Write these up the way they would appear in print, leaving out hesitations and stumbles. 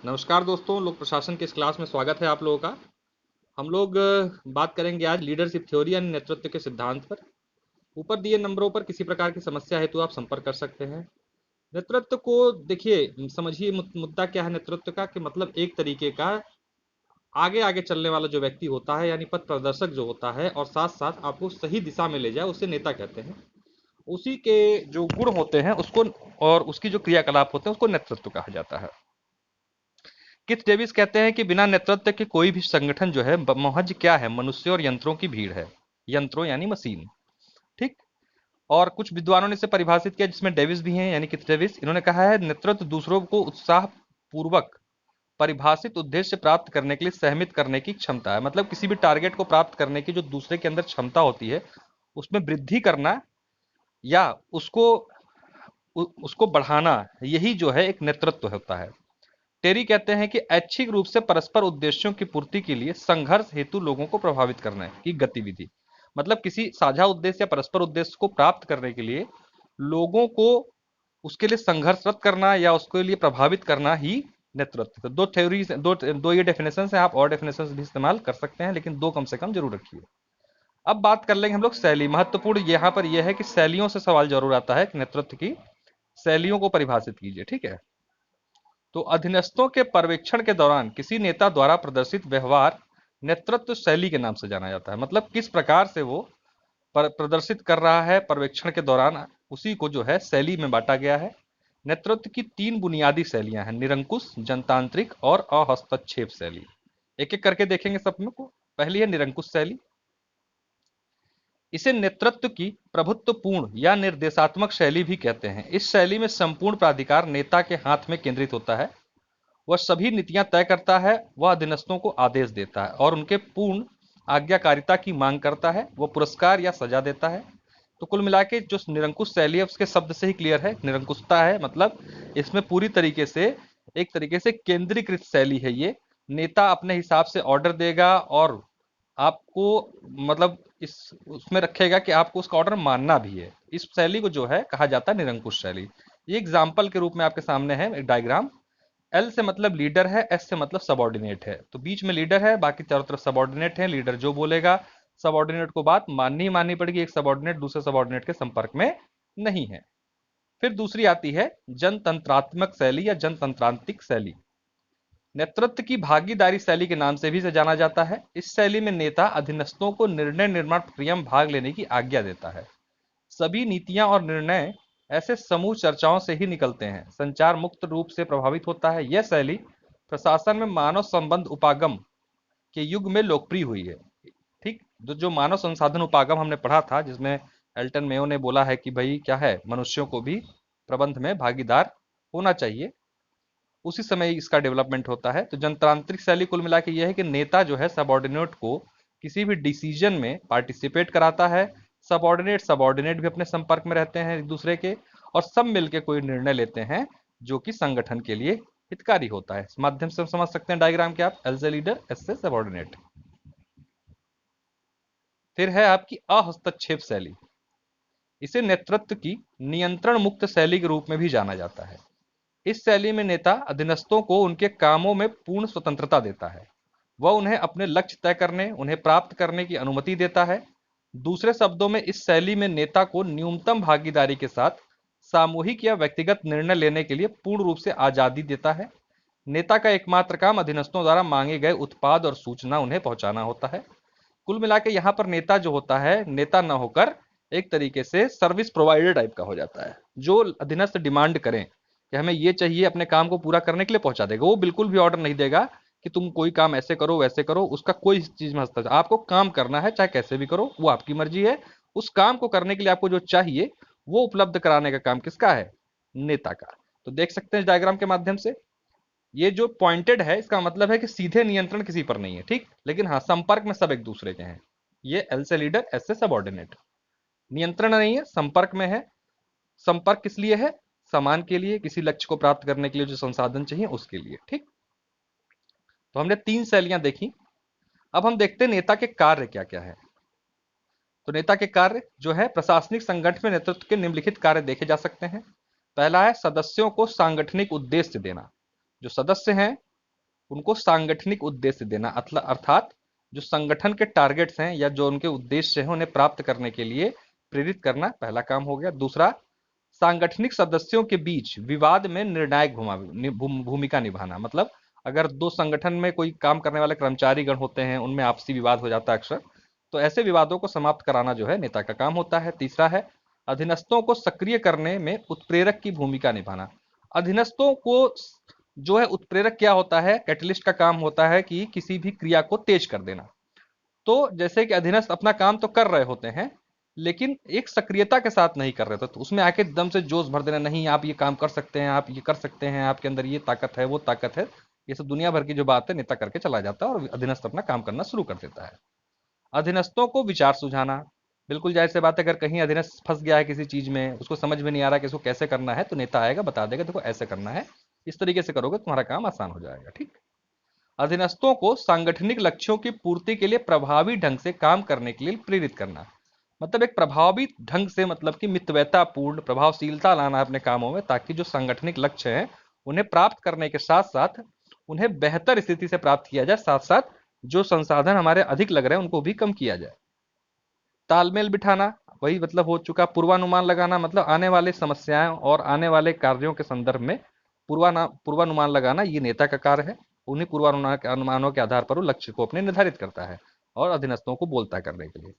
नमस्कार दोस्तों, लोक प्रशासन के इस क्लास में स्वागत है आप लोगों का। हम लोग बात करेंगे आज लीडरशिप थ्योरी यानी नेतृत्व के सिद्धांत पर। ऊपर दिए नंबरों पर किसी प्रकार की समस्या है तो आप संपर्क कर सकते हैं। नेतृत्व को देखिए, समझिए मुद्दा क्या है नेतृत्व का, कि मतलब एक तरीके का आगे आगे चलने वाला जो व्यक्ति होता है यानी पथ प्रदर्शक जो होता है और साथ साथ आपको सही दिशा में ले जाए, उसे नेता कहते हैं। उसी के जो गुण होते हैं उसको और उसकी जो क्रियाकलाप होते हैं उसको नेतृत्व कहा जाता है। किथ डेविस कहते हैं कि बिना नेतृत्व के कोई भी संगठन जो है महज क्या है, मनुष्य और यंत्रों की भीड़ है। यंत्रों यानी मशीन। ठीक। और कुछ विद्वानों ने इसे परिभाषित किया, जिसमें डेविस भी हैं यानी किथ डेविस। इन्होंने कहा है नेतृत्व दूसरों को उत्साह पूर्वक परिभाषित उद्देश्य प्राप्त करने के लिए सहमित करने की क्षमता है। मतलब किसी भी टारगेट को प्राप्त करने की जो दूसरे के अंदर क्षमता होती है उसमें वृद्धि करना या उसको बढ़ाना, यही जो है एक नेतृत्व होता है। टेरी कहते हैं कि ऐच्छिक रूप से परस्पर उद्देश्यों की पूर्ति के लिए संघर्ष हेतु लोगों को प्रभावित करना की गतिविधि। मतलब किसी साझा उद्देश्य या परस्पर उद्देश्य को प्राप्त करने के लिए लोगों को उसके लिए संघर्षरत करना या उसके लिए प्रभावित करना ही नेतृत्व। तो दो थ्योरी, दो ये डेफिनेशन है। आप और डेफिनेशन भी इस्तेमाल कर सकते हैं, लेकिन दो कम से कम जरूर रखिए। अब बात कर लेंगे हम लोग शैली। महत्वपूर्ण यहां पर यह है कि शैलियों से सवाल जरूर आता है कि नेतृत्व की शैलियों को परिभाषित कीजिए। ठीक है। तो अधीनस्थों के पर्यवेक्षण के दौरान किसी नेता द्वारा प्रदर्शित व्यवहार नेतृत्व शैली के नाम से जाना जाता है। मतलब किस प्रकार से वो प्रदर्शित कर रहा है पर्यवेक्षण के दौरान, उसी को जो है शैली में बांटा गया है। नेतृत्व की तीन बुनियादी शैलियां हैं, निरंकुश, जनतांत्रिक और अहस्तक्षेप शैली। एक एक करके देखेंगे सब में को। पहली है निरंकुश शैली। इसे नेतृत्व की प्रभुत्वपूर्ण या निर्देशात्मक शैली भी कहते हैं। इस शैली में संपूर्ण प्राधिकार नेता के हाथ में केंद्रित होता है। वह सभी नीतियां तय करता है, वह अधीनस्थों को आदेश देता है और उनके पूर्ण आज्ञाकारिता की मांग करता है। वह पुरस्कार या सजा देता है। तो कुल मिला के जो निरंकुश शैली है उसके शब्द से ही क्लियर है, निरंकुशता है। मतलब इसमें पूरी तरीके से एक तरीके से केंद्रीकृत शैली है ये। नेता अपने हिसाब से ऑर्डर देगा और आपको मतलब इस उसमें रखेगा कि आपको उसका ऑर्डर मानना भी है। इस शैली को जो है कहा जाता है निरंकुश शैली। ये एग्जाम्पल के रूप में आपके सामने है एक डायग्राम। एल से मतलब लीडर है, एस से मतलब सबऑर्डिनेट है। तो बीच में लीडर है, बाकी चारों तरफ सबऑर्डिनेट है। लीडर जो बोलेगा सबऑर्डिनेट को बात माननी ही माननी पड़ेगी। एक सबऑर्डिनेट दूसरे सबऑर्डिनेट के संपर्क में नहीं है। फिर दूसरी आती है जनतंत्रात्मक शैली या जनतंत्रांतिक शैली। नेतृत्व की भागीदारी शैली के नाम से भी इसे जाना जाता है। इस शैली में नेता अधीनस्थों को निर्णय निर्माण प्रक्रिया में भाग लेने की आज्ञा देता है। सभी नीतियां और निर्णय ऐसे समूह चर्चाओं से ही निकलते हैं। संचार मुक्त रूप से प्रभावित होता है। यह शैली प्रशासन में मानव संबंध उपागम के युग में लोकप्रिय हुई है। ठीक। जो मानव संसाधन उपागम हमने पढ़ा था, जिसमें एल्टन मेयो ने बोला है कि भाई क्या है, मनुष्यों को भी प्रबंध में भागीदार होना चाहिए, उसी समय इसका डेवलपमेंट होता है। तो जनतांत्रिक शैली कुल मिला के यह है कि नेता जो है सबऑर्डिनेट को किसी भी डिसीजन में पार्टिसिपेट कराता है। सबऑर्डिनेट सबऑर्डिनेट भी अपने संपर्क में रहते हैं एक दूसरे के, और सब मिलकर कोई निर्णय लेते हैं जो कि संगठन के लिए हितकारी होता है। इस माध्यम से हम समझ सकते हैं डायग्राम के आप, एल से लीडर, एस से सबऑर्डिनेट। फिर है आपकी अहस्तक्षेप शैली। इसे नेतृत्व की नियंत्रण मुक्त शैली के रूप में भी जाना जाता है। इस शैली में नेता अधीनस्थों को उनके कामों में पूर्ण स्वतंत्रता देता है। वह उन्हें अपने लक्ष्य तय करने, उन्हें प्राप्त करने की अनुमति देता है। दूसरे शब्दों में इस शैली में नेता को न्यूनतम भागीदारी के साथ सामूहिक या व्यक्तिगत निर्णय लेने के लिए पूर्ण रूप से आजादी देता है। नेता का एकमात्र काम अधीनस्थों द्वारा मांगे गए उत्पाद और सूचना उन्हें पहुंचाना होता है। कुल मिला के यहाँ पर नेता जो होता है, नेता न होकर एक तरीके से सर्विस प्रोवाइडर टाइप का हो जाता है। जो अधीनस्थ डिमांड करें कि हमें ये चाहिए, अपने काम को पूरा करने के लिए पहुंचा देगा। वो बिल्कुल भी ऑर्डर नहीं देगा कि तुम कोई काम ऐसे करो वैसे करो, उसका कोई चीज में हस्तक्षेप। आपको काम करना है, चाहे कैसे भी करो, वो आपकी मर्जी है। उस काम को करने के लिए आपको जो चाहिए वो उपलब्ध कराने का काम किसका है? नेता का। तो देख सकते हैं डायग्राम के माध्यम से, ये जो पॉइंटेड है इसका मतलब है कि सीधे नियंत्रण किसी पर नहीं है। ठीक। लेकिन हाँ, संपर्क में सब एक दूसरे के हैं। ये एल से लीडर, एस से सबऑर्डिनेट। नियंत्रण नहीं है, संपर्क में है। संपर्क किस लिए है? समान के लिए, किसी लक्ष्य को प्राप्त करने के लिए जो संसाधन चाहिए उसके लिए। ठीक। तो हमने तीन शैलियां देखी। अब हम देखते हैं नेता के कार्य क्या क्या है। तो नेता के कार्य जो है, प्रशासनिक संगठन में नेतृत्व के निम्नलिखित कार्य देखे जा सकते हैं। पहला है सदस्यों को सांगठनिक उद्देश्य देना। जो सदस्य हैं उनको सांगठनिक उद्देश्य देना, अर्थात जो संगठन के टारगेट्स हैं या जो उनके उद्देश्य हैं उन्हें प्राप्त करने के लिए प्रेरित करना पहला काम हो गया। दूसरा, सांगठनिक सदस्यों के बीच विवाद में निर्णायक भूमिका निभाना, मतलब अगर दो संगठन में कोई काम करने वाले कर्मचारीगण होते हैं, उनमें आपसी विवाद हो जाता है अक्सर, तो ऐसे विवादों को समाप्त कराना जो है नेता का काम होता है। तीसरा है अधीनस्थों को सक्रिय करने में उत्प्रेरक की भूमिका निभाना। अधीनस्थों को जो है उत्प्रेरक क्या होता है, कैटलिस्ट का काम होता है कि किसी भी क्रिया को तेज कर देना। तो जैसे कि अधीनस्थ अपना काम तो कर रहे होते हैं लेकिन एक सक्रियता के साथ नहीं कर रहे थे, तो उसमें आके एकदम से जोश भर देना, नहीं आप ये काम कर सकते हैं, आप ये कर सकते हैं, आपके अंदर ये ताकत है, वो ताकत है, ये सब दुनिया भर की जो बात है नेता करके चला जाता है और अधीनस्थ अपना काम करना शुरू कर देता है। अधीनस्थों को विचार सुझाना, बिल्कुल जाहिर सी बात है, अगर कहीं अधीनस्थ फंस गया है किसी चीज में, उसको समझ में नहीं आ रहा कि इसको कैसे करना है, तो नेता आएगा बता देगा देखो ऐसे करना है, इस तरीके से करोगे तुम्हारा काम आसान हो जाएगा। ठीक। अधीनस्थों को सांगठनिक लक्ष्यों की पूर्ति के लिए प्रभावी ढंग से काम करने के लिए प्रेरित करना, मतलब एक प्रभावी ढंग से, मतलब कि मितव्ययतापूर्ण प्रभावशीलता लाना अपने कामों में, ताकि जो सांगठनिक लक्ष्य हैं उन्हें प्राप्त करने के साथ साथ उन्हें बेहतर स्थिति से प्राप्त किया जाए, साथ साथ जो संसाधन हमारे अधिक लग रहे हैं उनको भी कम किया जाए। तालमेल बिठाना, वही मतलब हो चुका। पूर्वानुमान लगाना, मतलब आने वाली समस्याएं और आने वाले कार्यों के संदर्भ में पूर्वानुमान लगाना, ये नेता का कार्य है। उन्हीं पूर्वानुमानों के आधार पर वो लक्ष्य को अपने निर्धारित करता है और अधीनस्थों को बोलता है करने के लिए।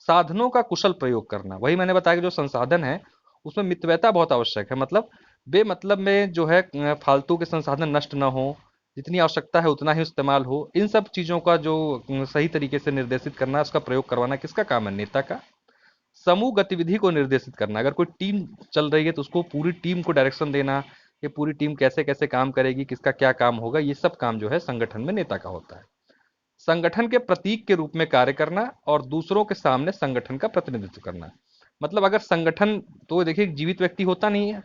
साधनों का कुशल प्रयोग करना, वही मैंने बताया कि जो संसाधन है उसमें मितव्ययता बहुत आवश्यक है, मतलब बेमतलब में जो है फालतू के संसाधन नष्ट ना हो, जितनी आवश्यकता है उतना ही इस्तेमाल हो। इन सब चीजों का जो सही तरीके से निर्देशित करना, उसका प्रयोग करवाना किसका काम है, नेता का। समूह गतिविधि को निर्देशित करना, अगर कोई टीम चल रही है तो उसको पूरी टीम को डायरेक्शन देना, ये पूरी टीम कैसे कैसे काम करेगी, किसका क्या काम होगा, ये सब काम जो है संगठन में नेता का होता है। संगठन के प्रतीक के रूप में कार्य करना और दूसरों के सामने संगठन का प्रतिनिधित्व करना, मतलब अगर संगठन, तो देखिए जीवित व्यक्ति होता नहीं है,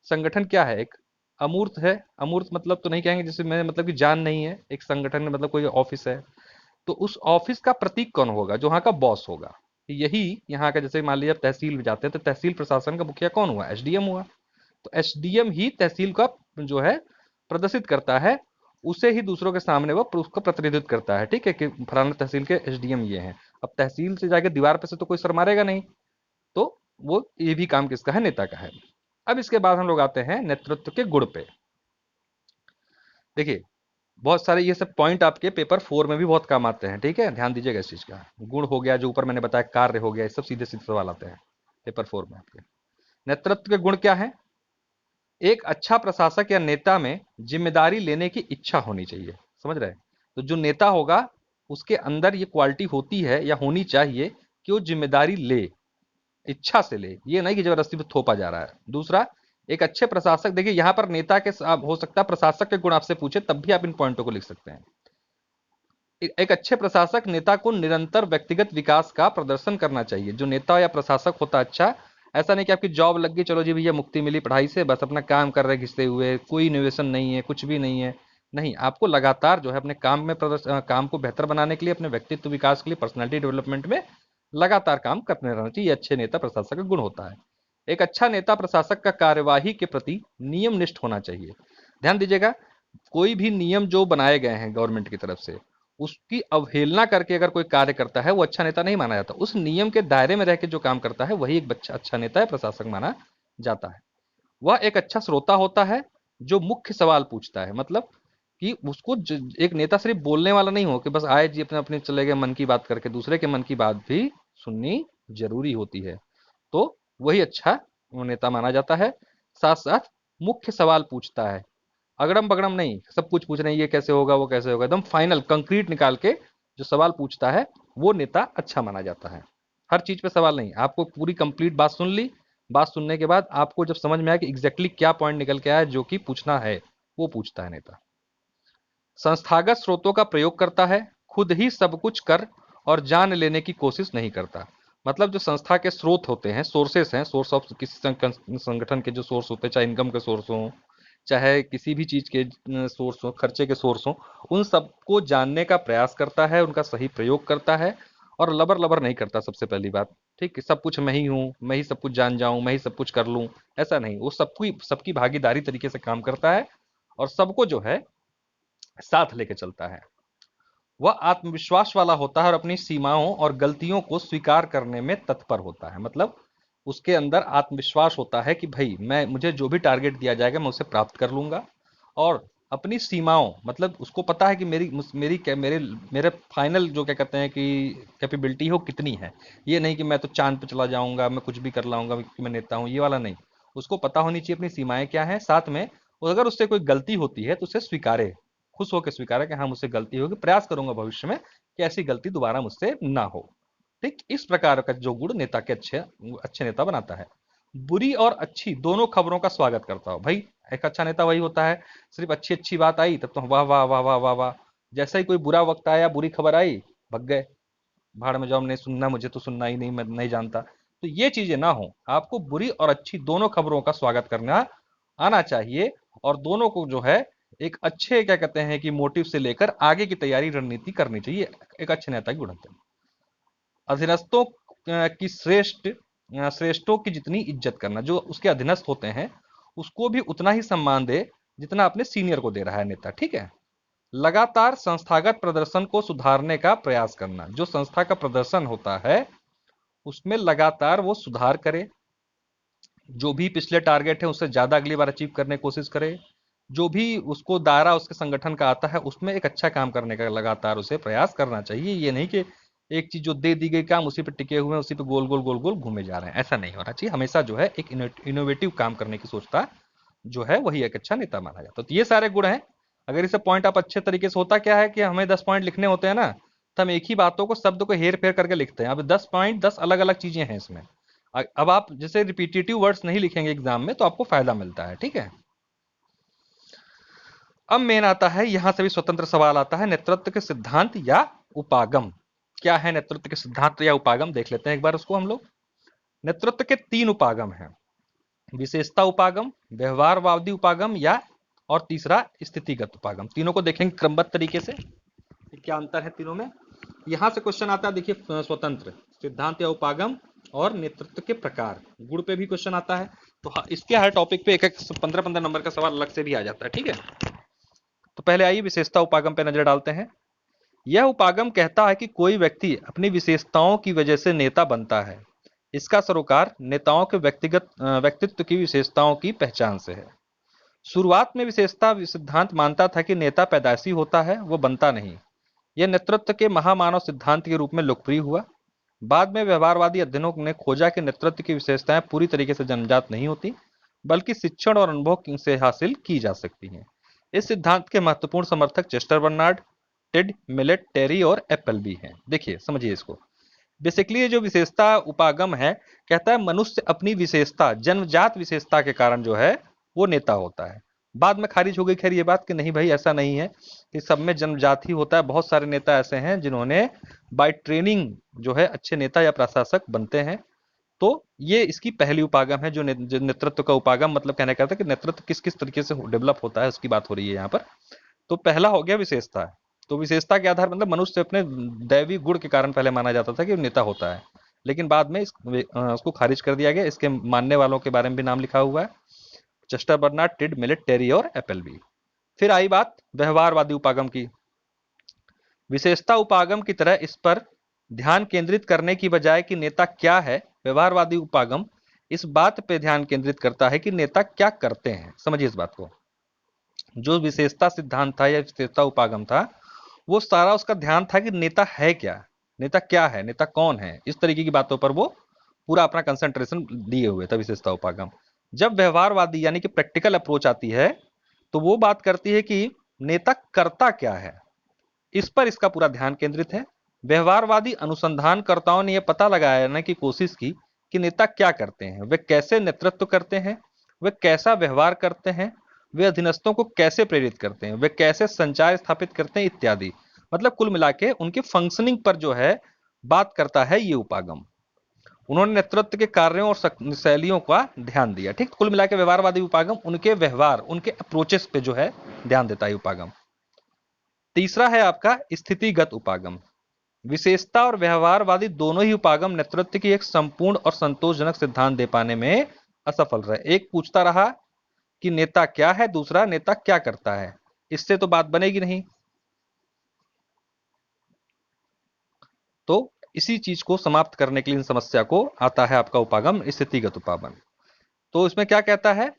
संगठन क्या है, एक अमूर्त है। अमूर्त मतलब तो नहीं कहेंगे, जैसे मैं मतलब कि जान नहीं है, एक संगठन में मतलब कोई ऑफिस है, तो उस ऑफिस का प्रतीक कौन होगा, जो वहां का बॉस होगा। यही यहाँ का, जैसे मान लीजिए आप तहसील में जाते हैं तो तहसील प्रशासन का मुखिया कौन हुआ, एसडीएम हुआ। तो एसडीएम ही तहसील का जो है प्रदर्शित करता है, उसे ही दूसरों के सामने वो उसका प्रतिनिधित्व करता है। ठीक है कि फलाना तहसील के एसडीएम ये हैं। अब तहसील से जाके दीवार पे से तो कोई सर मारेगा नहीं, तो वो ये भी काम किसका है, नेता का है। अब इसके बाद हम लोग आते हैं नेतृत्व के गुण पे। देखिए बहुत सारे ये सब पॉइंट आपके पेपर 4 में भी बहुत काम आते हैं, ठीक है, ध्यान दीजिएगा इस चीज का। गुण हो गया, जो ऊपर मैंने बताया, कार्य हो गया, ये सब सीधे सीधे सवाल आते हैं पेपर 4 में आपके। नेतृत्व के गुण क्या है, एक अच्छा प्रशासक या नेता में जिम्मेदारी लेने की इच्छा होनी चाहिए, समझ रहे हैं। तो जो नेता होगा उसके अंदर ये क्वालिटी होती है या होनी चाहिए कि वो जिम्मेदारी ले, इच्छा से ले, ये नहीं कि जबरदस्ती पे थोपा जा रहा है। दूसरा, एक अच्छे प्रशासक, देखिए यहां पर नेता के हो सकता है प्रशासक के गुण आपसे पूछे, तब भी आप इन पॉइंटों को लिख सकते हैं। एक अच्छे प्रशासक नेता को निरंतर व्यक्तिगत विकास का प्रदर्शन करना चाहिए। जो नेता या प्रशासक होता है अच्छा, ऐसा नहीं कि आपकी जॉब लग गई, चलो जी भैया मुक्ति मिली पढ़ाई से, बस अपना काम कर रहे घिसते हुए, कोई इनोवेशन नहीं है, कुछ भी नहीं है। नहीं, आपको लगातार जो है अपने काम में काम को बेहतर बनाने के लिए, अपने व्यक्तित्व विकास के लिए, पर्सनैलिटी डेवलपमेंट में लगातार काम करते रहना चाहिए। अच्छे नेता प्रशासक का गुण होता है। एक अच्छा नेता प्रशासक का कार्यवाही के प्रति नियमनिष्ठ होना चाहिए। ध्यान दीजिएगा, कोई भी नियम जो बनाए गए हैं गवर्नमेंट की तरफ से, उसकी अवहेलना करके अगर कोई कार्य करता है वो अच्छा नेता नहीं माना जाता। उस नियम के दायरे में रह के जो काम करता है वही एक बच्चा अच्छा नेता है, प्रशासक माना जाता है। वह एक अच्छा श्रोता होता है जो मुख्य सवाल पूछता है, मतलब कि उसको एक नेता सिर्फ बोलने वाला नहीं हो कि बस आए जी अपने अपने चले गए मन की बात करके, दूसरे के मन की बात भी सुननी जरूरी होती है। तो वही अच्छा नेता माना जाता है। साथ साथ मुख्य सवाल पूछता है, अगड़म बगड़म नहीं, सब कुछ पूछ रहे हैं ये कैसे होगा वो कैसे होगा, एकदम फाइनल कंक्रीट निकाल के जो सवाल पूछता है वो नेता अच्छा माना जाता है। हर चीज पे सवाल नहीं, आपको पूरी कंप्लीट बात सुन ली, बात सुनने के बाद आपको जब समझ में आया कि एग्जैक्टली क्या पॉइंट निकल के आया जो कि पूछना है, वो पूछता है नेता। संस्थागत स्रोतों का प्रयोग करता है, खुद ही सब कुछ कर और जान लेने की कोशिश नहीं करता। मतलब जो संस्था के स्रोत होते हैं, सोर्सेस हैं, सोर्स ऑफ किसी संगठन के जो सोर्स होते हैं, चाहे इनकम के सोर्स हो, चाहे किसी भी चीज के सोर्स हो, खर्चे के सोर्स हो, उन सबको जानने का प्रयास करता है, उनका सही प्रयोग करता है और लबर लबर नहीं करता। सबसे पहली बात, ठीक, सब कुछ मैं ही हूँ, मैं ही सब कुछ जान जाऊं, मैं ही सब कुछ कर लूं, ऐसा नहीं। वो सबकी सबकी भागीदारी तरीके से काम करता है और सबको जो है साथ लेके चलता है। वह आत्मविश्वास वाला होता है और अपनी सीमाओं और गलतियों को स्वीकार करने में तत्पर होता है। मतलब उसके अंदर आत्मविश्वास होता है कि भाई मैं मुझे जो भी टारगेट दिया जाएगा मैं उसे प्राप्त कर लूंगा, और अपनी सीमाओं, मतलब उसको पता है कि मेरी क्या मेरे मेरे फाइनल जो क्या कहते हैं कि कैपेबिलिटी हो कितनी है। ये नहीं कि मैं तो चांद पे चला जाऊंगा, मैं कुछ भी कर लाऊंगा क्योंकि मैं नेता हूँ, ये वाला नहीं। उसको पता होनी चाहिए अपनी सीमाएं क्या हैं, साथ में और अगर उससे कोई गलती होती है तो उसे स्वीकारे, खुश होकर स्वीकारे कि हाँ मुझसे गलती होगी, प्रयास करूंगा भविष्य में कि ऐसी गलती दोबारा मुझसे ना हो। ठीक इस प्रकार का जो गुण नेता के अच्छे अच्छे नेता बनाता है। बुरी और अच्छी दोनों खबरों का स्वागत करता हो। भाई एक अच्छा नेता वही होता है, सिर्फ अच्छी अच्छी बात आई तब तो वाह वाह वाह वाह वाह वाह, जैसा ही कोई बुरा वक्त आया, बुरी खबर आई, भग गए, भाड़ में जाओ, नहीं सुनना, मुझे तो सुनना ही नहीं, मैं नहीं जानता। तो ये चीजें ना हो, आपको बुरी और अच्छी दोनों खबरों का स्वागत करना आना चाहिए, और दोनों को जो है एक अच्छे क्या कहते हैं कि मोटिव से लेकर आगे की तैयारी रणनीति करनी चाहिए। एक अच्छे नेता की गुण होते हैं। अधीनस्थों की श्रेष्ठों की जितनी इज्जत करना, जो उसके अधीनस्थ होते हैं उसको भी उतना ही सम्मान दे जितना अपने सीनियर को दे रहा है नेता। ठीक है। लगातार संस्थागत प्रदर्शन को सुधारने का प्रयास करना, जो संस्था का प्रदर्शन होता है उसमें लगातार वो सुधार करे, जो भी पिछले टारगेट है उससे ज्यादा अगली बार अचीव करने की कोशिश करे, जो भी उसको दायरा उसके संगठन का आता है उसमें एक अच्छा काम करने का लगातार उसे प्रयास करना चाहिए। ये नहीं कि एक चीज जो दे दी गई काम उसी पे टिके हुए हैं, उसी पे गोल गोल गोल गोल घूमे जा रहे हैं, ऐसा नहीं होना चाहिए। हमेशा जो है एक इनोवेटिव काम करने की सोचता जो है वही एक अच्छा नेता माना जाता है। तो ये सारे गुण हैं। अगर इसे पॉइंट आप अच्छे तरीके से, होता क्या है कि हमें 10 पॉइंट लिखने होते हैं ना, तो हम एक ही बातों को, शब्द को हेर फेर करके लिखते हैं। अब 10 पॉइंट 10 अलग अलग चीजें हैं इसमें। अब आप जैसे रिपीटेटिव वर्ड्स नहीं लिखेंगे एग्जाम में तो आपको फायदा मिलता है। ठीक है। अब मेन आता है, यहां से भी स्वतंत्र सवाल आता है, नेतृत्व के सिद्धांत या उपागम। क्या है नेतृत्व के सिद्धांत या उपागम, देख लेते हैं एक बार उसको हम लोग। नेतृत्व के 3 उपागम हैं, विशेषता उपागम, व्यवहारवादी उपागम, या और तीसरा स्थितिगत उपागम। तीनों को देखेंगे क्रमबद्ध तरीके से कि क्या अंतर है तीनों में। यहां से क्वेश्चन आता है, देखिए, स्वतंत्र सिद्धांत या उपागम और नेतृत्व के प्रकार, गुण पे भी क्वेश्चन आता है। तो इसके हर टॉपिक पे एक एक 15-15 नंबर का सवाल अलग से भी आ जाता है। ठीक है। तो पहले आइए विशेषता उपागम पे नजर डालते हैं। यह उपागम कहता है कि कोई व्यक्ति अपनी विशेषताओं की वजह से नेता बनता है। इसका सरोकार नेताओं के व्यक्तित्व की विशेषताओं की पहचान से है। शुरुआत में विशेषता सिद्धांत मानता था कि नेता पैदाइशी होता है, वो बनता नहीं। यह नेतृत्व के महामानव सिद्धांत के रूप में लोकप्रिय हुआ। बाद में व्यवहारवादी अध्ययनों ने खोजा कि नेतृत्व की विशेषताएं पूरी तरीके से जन्मजात नहीं होती, बल्कि शिक्षण और अनुभव से हासिल की जा सकती हैं। इस सिद्धांत के महत्वपूर्ण समर्थक चेस्टर बर्नार्ड, टेड मिलेट, टेरी और एप्पल भी हैं। देखिए समझिए इसको। बेसिकली ये जो विशेषता उपागम है, कहता है मनुष्य अपनी विशेषता, जन्मजात विशेषता के कारण जो है वो नेता होता है। बाद में खारिज हो गई खैर ये बात कि नहीं भाई ऐसा नहीं है कि सब में जन्मजात ही होता है। बहुत सारे नेता ऐसे हैं जिन्होंने बाय ट्रेनिंग जो है अच्छे नेता या प्रशासक बनते हैं। तो ये इसकी पहली उपागम है, जो नेतृत्व का उपागम, मतलब कहने का था कि नेतृत्व किस किस तरीके से डेवलप होता है उसकी बात हो रही है यहाँ पर। तो पहला हो गया विशेषता। तो विशेषता के आधार, मतलब मनुष्य अपने दैवी गुण के कारण पहले माना जाता था कि वो नेता होता है, लेकिन बाद में उसको खारिज कर दिया गया। इसके मानने वालों के बारे में भी नाम लिखा हुआ है, चेस्टर बर्नार्ड, टिड मिलेट, टेरी और एप्पलबी। फिर आई बात व्यवहारवादी उपागम की। विशेषता उपागम की तरह इस पर ध्यान केंद्रित करने की बजाय कि नेता क्या है, व्यवहारवादी उपागम इस बात पर ध्यान केंद्रित करता है कि नेता क्या करते हैं। समझिए इस बात को। जो विशेषता सिद्धांत था या विशेषता उपागम था, वो सारा उसका ध्यान था कि नेता है क्या, नेता क्या है, नेता कौन है, इस तरीके की बातों पर वो पूरा अपना कंसंट्रेशन दिए हुए था विशेषता उपागम। जब व्यवहारवादी यानी कि प्रैक्टिकल अप्रोच आती है, तो वो बात करती है कि नेता करता क्या है, इस पर इसका पूरा ध्यान केंद्रित है। व्यवहारवादी अनुसंधानकर्ताओं ने यह पता लगाने की कोशिश की कि नेता क्या करते हैं, वे कैसे नेतृत्व करते हैं, वे कैसा व्यवहार करते हैं, वे अधीनस्थों को कैसे प्रेरित करते हैं, वे कैसे संचार स्थापित करते हैं इत्यादि। मतलब कुल मिला के उनके फंक्शनिंग पर जो है बात करता है ये उपागम। उन्होंने नेतृत्व के कार्यों और शैलियों का ध्यान दिया। ठीक, कुल मिला के व्यवहारवादी उपागम उनके व्यवहार, उनके अप्रोचेस पे जो है ध्यान देता है उपागम। तीसरा है आपका स्थितिगत उपागम। विशेषता और व्यवहारवादी दोनों ही उपागम नेतृत्व की एक संपूर्ण और संतोषजनक सिद्धांत दे पाने में असफल रहे। एक पूछता रहा कि नेता क्या है, दूसरा नेता क्या करता है। इससे तो बात बनेगी नहीं। तो इसी चीज को समाप्त करने के लिए इन समस्या को आता है आपका उपागम, स्थितिगत उपागम। तो इसमें क्या कहता है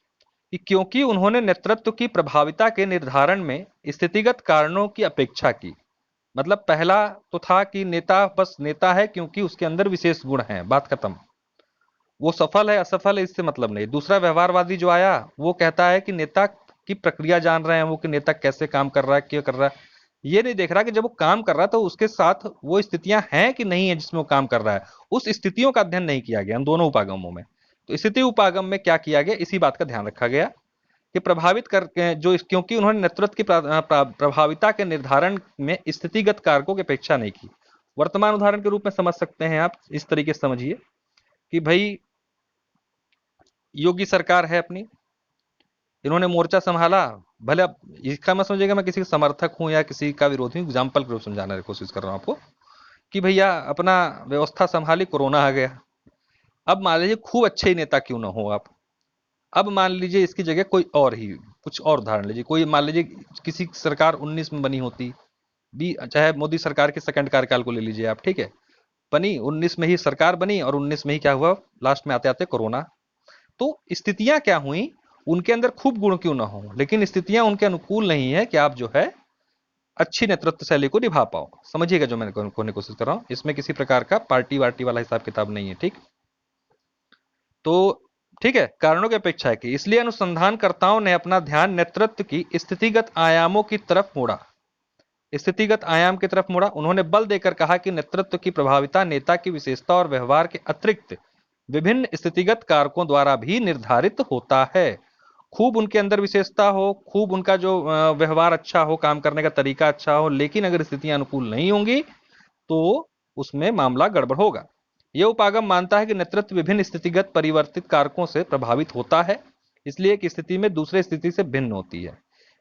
कि क्योंकि उन्होंने नेतृत्व की प्रभाविता के निर्धारण में स्थितिगत कारणों की अपेक्षा की। मतलब पहला तो था कि नेता बस नेता है क्योंकि उसके अंदर विशेष गुण हैं, बात खत्म। वो सफल है असफल है इससे मतलब नहीं। दूसरा व्यवहारवादी जो आया वो कहता है कि नेता की प्रक्रिया जान रहे हैं वो, कि नेता कैसे काम कर रहा है, क्या कर रहा है। ये नहीं देख रहा कि जब वो काम कर रहा है तो उसके साथ वो स्थितियां हैं कि नहीं है जिसमें वो काम कर रहा है, उस स्थितियों का अध्ययन नहीं किया गया इन दोनों उपागमों में। तो स्थिति उपागम में क्या किया गया, इसी बात का ध्यान रखा गया कि प्रभावित कर जो क्योंकि उन्होंने नेतृत्व की प्रभाविता के निर्धारण में स्थितिगत कारकों की अपेक्षा नहीं की। वर्तमान उदाहरण के रूप में समझ सकते हैं आप, इस तरीके से समझिए कि भाई योगी सरकार है अपनी, इन्होंने मोर्चा संभाला। भले अब इसका मत समझिएगा मैं किसी का समर्थक हूं या किसी का विरोधी हूं, एग्जाम्पल के रूप में समझाने की कोशिश कर रहा हूं आपको कि भैया अपना व्यवस्था संभाली, कोरोना आ गया। अब मान लीजिए खूब अच्छे ही नेता क्यों ना हो आप, अब मान लीजिए इसकी जगह कोई और ही कुछ और उदाहरण लीजिए, कोई मान लीजिए किसी सरकार 19 में बनी होती, बी चाहे मोदी सरकार के सेकंड कार्यकाल को ले लीजिए आप, ठीक है, बनी 19 में ही सरकार बनी और 19 में ही क्या हुआ, लास्ट में आते आते कोरोना। तो स्थितियां क्या हुई, उनके अंदर खूब गुण क्यों ना हो, लेकिन स्थितियां उनके अनुकूल नहीं है कि आप जो है अच्छी नेतृत्व शैली को निभा पाओ। समझिएगा जो मैंने कहने की कोशिश कर रहा हूं, इसमें किसी प्रकार का पार्टी वार्टी वाला हिसाब किताब नहीं है, ठीक। तो ठीक है, कारणों की अपेक्षा है कि इसलिए अनुसंधानकर्ताओं ने अपना ध्यान नेतृत्व की स्थितिगत आयामों की तरफ मोड़ा। स्थितिगत आयाम की तरफ मुड़ा। उन्होंने बल देकर कहा कि नेतृत्व की प्रभाविता नेता की विशेषता और व्यवहार के अतिरिक्त विभिन्न स्थितिगत कारकों द्वारा भी निर्धारित होता है। खूब उनके अंदर विशेषता हो, खूब उनका जो व्यवहार अच्छा हो, काम करने का तरीका अच्छा हो, लेकिन अगर स्थितियां अनुकूल नहीं होंगी तो उसमें मामला गड़बड़ होगा। यह उपागम मानता है कि नेतृत्व विभिन्न स्थितिगत परिवर्तित कारकों से प्रभावित होता है, इसलिए एक स्थिति में दूसरे स्थिति से भिन्न होती है।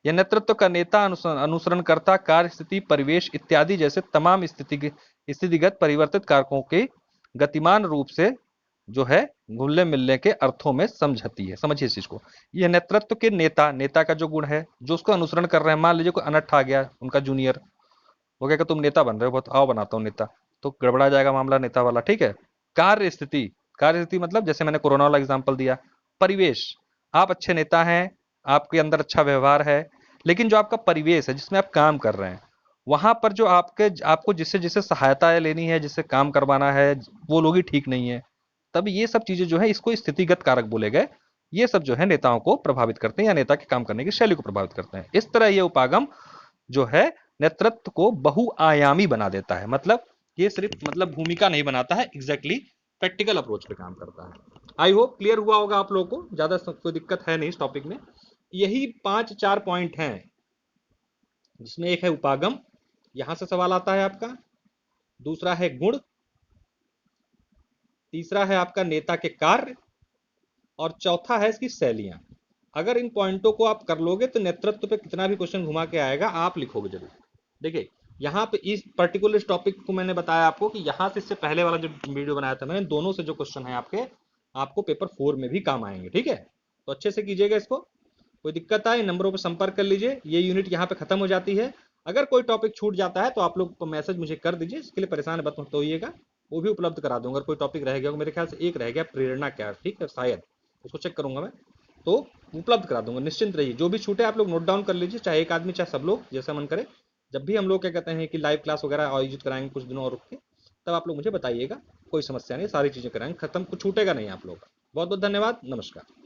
यह नेतृत्व का नेता अनुसरणकर्ता कार्य स्थिति परिवेश इत्यादि जैसे तमाम स्थितिगत परिवर्तित कारकों के गतिमान रूप से जो है घुलने मिलने के अर्थों में समझती है। समझिए इस चीज को, यह नेतृत्व के नेता का जो गुण है जो उसको अनुसरण कर रहे हैं। मान लीजिए कोई अनट्ठ आ गया उनका जूनियर, वो कहेगा तुम नेता बन रहे हो, बहुत आओ बनाता हूँ नेता, तो गड़बड़ा जाएगा मामला नेता वाला, ठीक है। कार्य स्थिति, कार्य स्थिति मतलब जैसे मैंने कोरोना वाला एग्जांपल दिया। परिवेश, आप अच्छे नेता हैं, आपके अंदर अच्छा व्यवहार है, लेकिन जो आपका परिवेश है जिसमें आप काम कर रहे हैं, वहां पर जो आपको जिससे जिससे सहायता लेनी है, जिससे काम करवाना है, वो लोग ही ठीक नहीं है। तब ये सब चीजें जो है इसको स्थितिगत कारक बोले गए। ये सब जो है नेताओं को प्रभावित करते हैं या नेता के काम करने की शैली को प्रभावित करते हैं। इस तरह ये उपागम जो है नेतृत्व को बहुआयामी बना देता है। मतलब ये सिर्फ मतलब भूमिका नहीं बनाता है, एग्जैक्टली प्रैक्टिकल अप्रोच पे काम करता है। आई होप क्लियर हुआ होगा आप लोगों को, ज्यादा कोई दिक्कत है नहीं इस टॉपिक में। यही 5-4 पॉइंट हैं, जिसमें एक है उपागम, यहां से सवाल आता है आपका। दूसरा है गुण, तीसरा है आपका नेता के कार्य, और चौथा है इसकी शैलियां। अगर इन पॉइंटों को आप कर लोगे तो नेतृत्व पे कितना भी क्वेश्चन घुमा के आएगा आप लिखोगे जरूर। देखिए यहाँ पे इस पर्टिकुलर टॉपिक को मैंने बताया आपको कि यहाँ से इससे पहले वाला जो वीडियो बनाया था मैंने, दोनों से जो क्वेश्चन है आपके, आपको पेपर 4 में भी काम आएंगे, ठीक है। तो अच्छे से कीजिएगा इसको। कोई दिक्कत आए नंबरों पर संपर्क कर लीजिए। ये यूनिट यहाँ पे खत्म हो जाती है। अगर कोई टॉपिक छूट जाता है तो आप लोग मैसेज मुझे कर दीजिए, इसके लिए परेशान मत होइएगा, वो भी उपलब्ध करा दूंगा। अगर कोई टॉपिक रह गया, मेरे ख्याल से एक रह गया प्रेरणा क्या, ठीक है, शायद उसको चेक करूंगा मैं, तो उपलब्ध करा दूंगा। निश्चिंत रहिए, जो भी छूटे आप लोग नोट डाउन कर लीजिए, चाहे एक आदमी चाहे सब लोग, जैसा मन करे। जब भी हम लोग क्या कहते हैं कि लाइव क्लास वगैरह आयोजित कराएंगे कुछ दिनों और रुक के, तब आप लोग मुझे बताइएगा, कोई समस्या नहीं, सारी चीजें कराएंगे, खत्म, कुछ छूटेगा नहीं आप लोग का। बहुत बहुत धन्यवाद, नमस्कार।